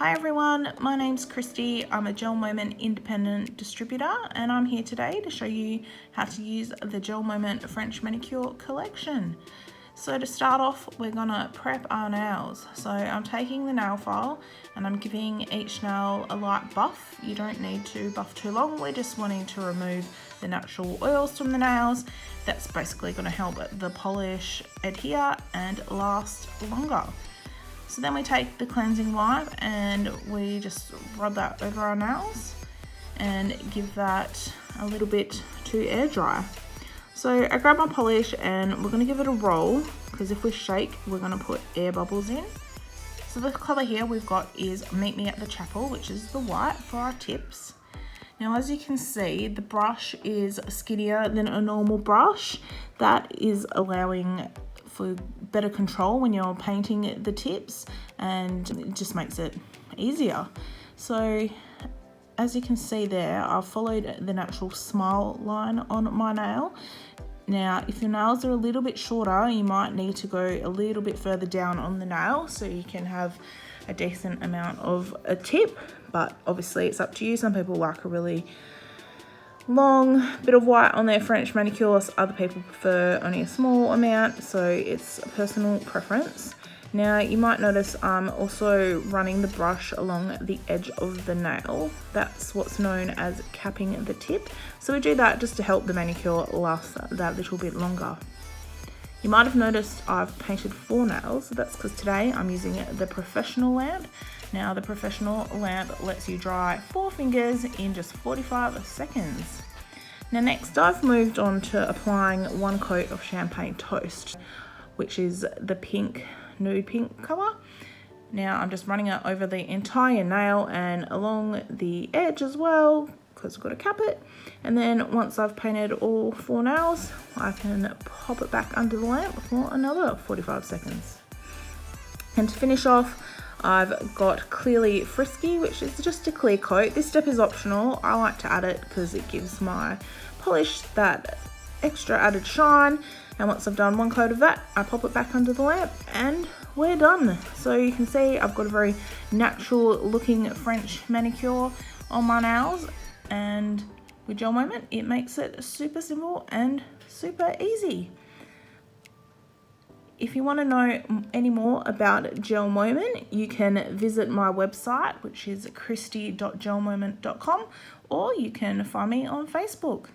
Hi everyone, my name's Kristi. I'm a GelMoment Independent Distributor and I'm here today to show you how to use the GelMoment French Manicure collection. So to start off, we're gonna prep our nails. So I'm taking the nail file and I'm giving each nail a light buff. You don't need to buff too long, we're just wanting to remove the natural oils from the nails. That's basically gonna help the polish adhere and last longer. So then we take the cleansing wipe and we just rub that over our nails and give that a little bit to air dry. So I grab my polish and we're going to give it a roll, because if we shake we're going to put air bubbles in. So the colour here we've got is Meet Me at the Chapel, which is the white for our tips. Now as you can see, the brush is skinnier than a normal brush. That is allowing for better control when you're painting the tips, and it just makes it easier. So as you can see there, I've followed the natural smile line on my nail. Now if your nails are a little bit shorter, you might need to go a little bit further down on the nail so you can have a decent amount of a tip, but obviously it's up to you. Some people like a really long bit of white on their French manicures, other people prefer only a small amount, so it's a personal preference. Now you might notice I'm also running the brush along the edge of the nail. That's what's known as capping the tip. So we do that just to help the manicure last that little bit longer. You might have noticed I've painted 4 nails. That's because today I'm using the professional lamp. Now the professional lamp lets you dry 4 fingers in just 45 seconds. Now next I've moved on to applying 1 coat of champagne toast, which is the pink, nude pink colour. Now I'm just running it over the entire nail and along the edge as well, because I've got to cap it. And then once I've painted all 4 nails, I can pop it back under the lamp for another 45 seconds. And to finish off, I've got Clearly Frisky, which is just a clear coat. This step is optional. I like to add it because it gives my polish that extra added shine. And once I've done 1 coat of that, I pop it back under the lamp and we're done. So you can see I've got a very natural looking French manicure on my nails, and with GelMoment it makes it super simple and super easy. If you want to know any more about GelMoment, you can visit my website, which is kristi.gelmoment.com, or you can find me on Facebook.